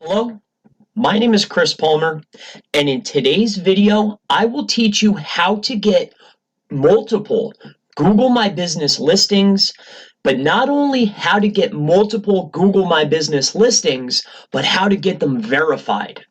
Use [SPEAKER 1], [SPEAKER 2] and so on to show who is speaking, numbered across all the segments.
[SPEAKER 1] Hello, my name is Chris Palmer, and in today's video, I will teach you how to get multiple Google My Business listings, but not only how to get multiple Google My Business listings, but how to get them verified.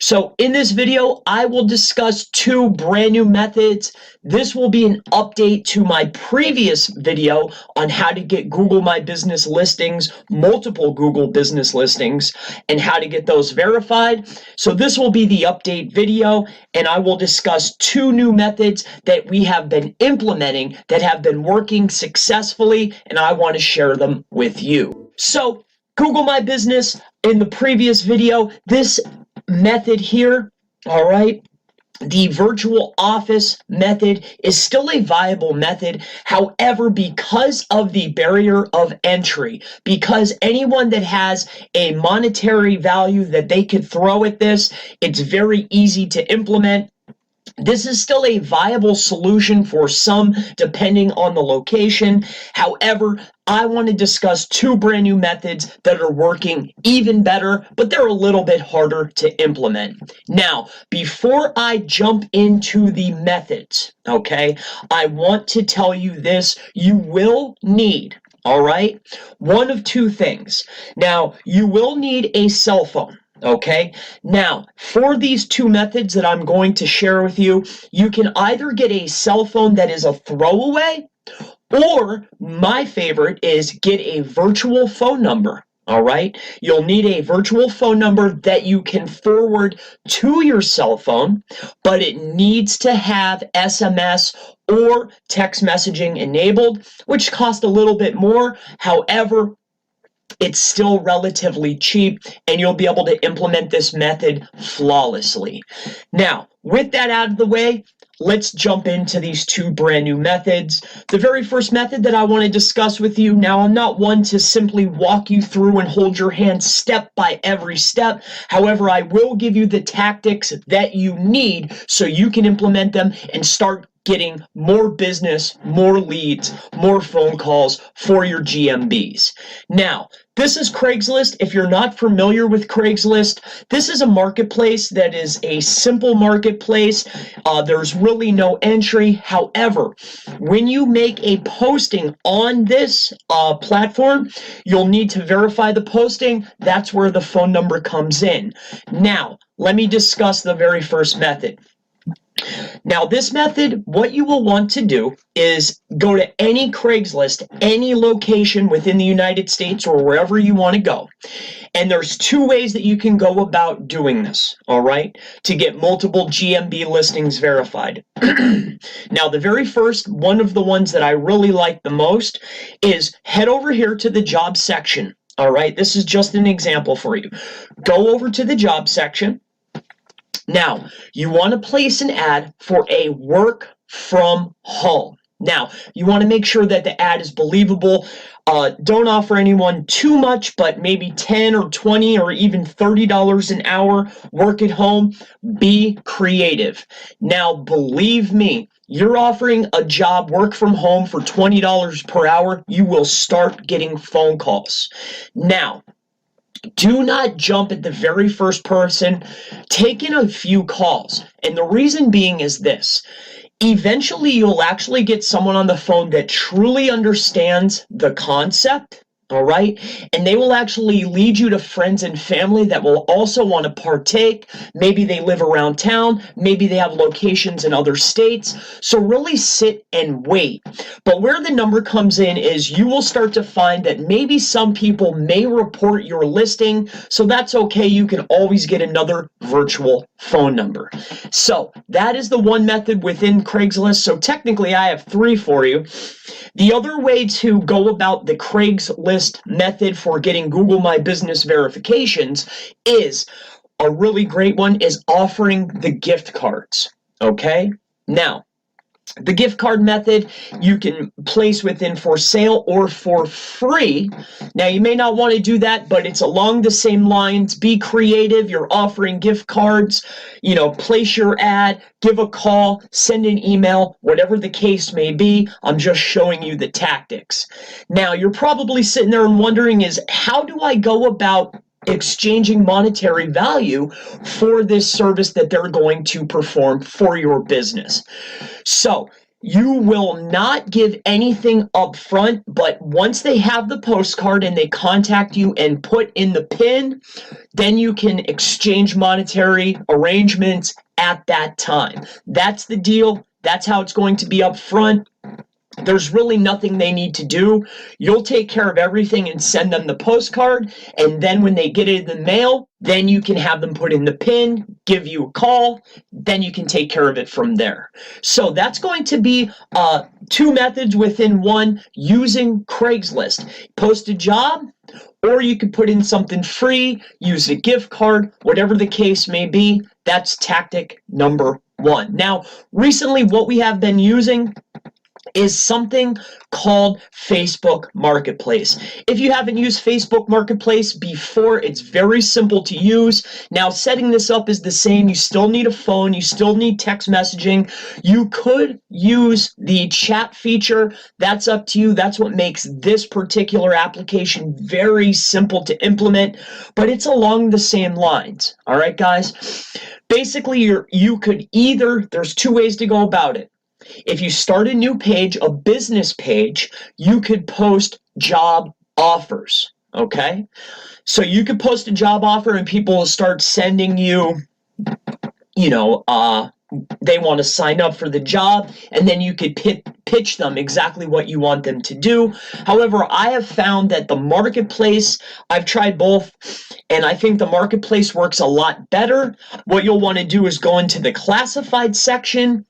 [SPEAKER 1] So in this video, I will discuss two brand new methods. This will be an update to my previous video on how to get Google My Business listings, multiple Google business listings, and how to get those verified. So this will be the update video, and I will discuss two new methods that we have been implementing that have been working successfully, and I want to share them with you. So Google My Business, in the previous video, this method here, all right, the virtual office method is still a viable method. However, because of the barrier of entry, because anyone that has a monetary value that they could throw at this, it's very easy to implement. This is still a viable solution for some, depending on the location. However, I want to discuss two brand new methods that are working even better, but they're a little bit harder to implement. Now, before I jump into the methods, okay, I want to tell you this. You will need, all right, one of two things. Now, you will need a cell phone. Okay, now for these two methods that I'm going to share with you, you can either get a cell phone that is a throwaway, or my favorite is get a virtual phone number. All right, you'll need a virtual phone number that you can forward to your cell phone, but it needs to have SMS or text messaging enabled, which cost a little bit more. However, it's still relatively cheap, and you'll be able to implement this method flawlessly. Now, with that out of the way, let's jump into these two brand new methods. The very first method that I want to discuss with you, now I'm not one to simply walk you through and hold your hand step by every step. However, I will give you the tactics that you need so you can implement them and start getting more business, more leads, more phone calls for your GMBs. Now, this is Craigslist. If you're not familiar with Craigslist, this is a marketplace that is a simple marketplace. There's really no entry. However, when you make a posting on this platform, you'll need to verify the posting. That's where the phone number comes in. Now, let me discuss the very first method. Now, this method, what you will want to do is go to any Craigslist, any location within the United States or wherever you want to go. And there's two ways that you can go about doing this, all right, to get multiple GMB listings verified. Now, the very first, one of the ones that I really like the most is head over here to the job section, all right? This is just an example for you. Go over to the job section. Now, you want to place an ad for a work from home. Now, you want to make sure that the ad is believable. Don't offer anyone too much, but maybe $10 or $20 or even $30 an hour. Work at home. Be creative. Now, believe me, you're offering a job, work from home, for $20 per hour, you will start getting phone calls. Now, do not jump at the very first person. Take in a few calls. And the reason being is this. Eventually, you'll actually get someone on the phone that truly understands the concept, all right? And they will actually lead you to friends and family that will also want to partake. Maybe they live around town. Maybe they have locations in other states. So really sit and wait. But where the number comes in is you will start to find that maybe some people may report your listing. So that's okay. You can always get another virtual phone number. So that is the one method within Craigslist. So technically, I have three for you. The other way to go about the Craigslist method for getting Google My Business verifications is a really great one is offering the gift cards, okay? Now, the gift card method you can place within for sale or for free. Now, you may not want to do that, but it's along the same lines. Be creative. You're offering gift cards. You know, place your ad, give a call, send an email, whatever the case may be. I'm just showing you the tactics. Now, you're probably sitting there and wondering is, how do I go about exchanging monetary value for this service that they're going to perform for your business. So you will not give anything up front, but once they have the postcard and they contact you and put in the PIN, then you can exchange monetary arrangements at that time. That's the deal. That's how it's going to be up front. There's really nothing they need to do. You'll take care of everything and send them the postcard, and then when they get it in the mail, then you can have them put in the PIN, give you a call, then you can take care of it from there. So that's going to be two methods within one using Craigslist. Post a job, or you could put in something free, use a gift card, whatever the case may be. That's tactic number one. Now, recently what we have been using is something called Facebook Marketplace. If you haven't used Facebook Marketplace before, it's very simple to use. Now, setting this up is the same. You still need a phone. You still need text messaging. You could use the chat feature. That's up to you. That's what makes this particular application very simple to implement, but it's along the same lines. All right, guys? Basically, you could either, there's two ways to go about it. If you start a new page, a business page, you could post job offers, okay? So you could post a job offer and people will start sending you, they want to sign up for the job, and then you could pitch them exactly what you want them to do. However, I have found that the marketplace, I've tried both, and I think the marketplace works a lot better. What you'll want to do is go into the classified section,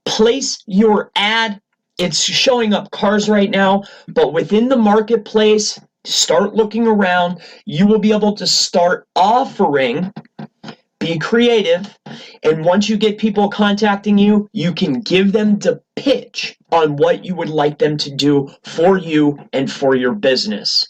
[SPEAKER 1] place your ad. It's showing up cars right now, but within the marketplace, start looking around. You will be able to start offering. Be creative, and once you get people contacting you, you can give them the pitch on what you would like them to do for you and for your business.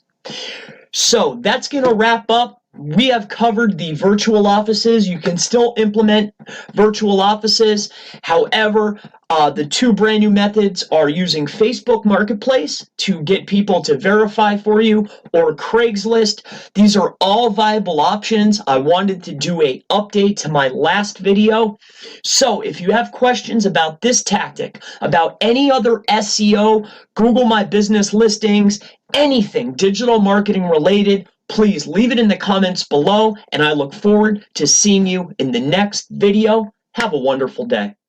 [SPEAKER 1] So that's going to wrap up. We have covered the virtual offices. You can still implement virtual offices. However, the two brand new methods are using Facebook Marketplace to get people to verify for you, or Craigslist. These are all viable options. I wanted to do an update to my last video. So if you have questions about this tactic, about any other SEO, Google My Business listings, anything digital marketing related, please leave it in the comments below, and I look forward to seeing you in the next video. Have a wonderful day.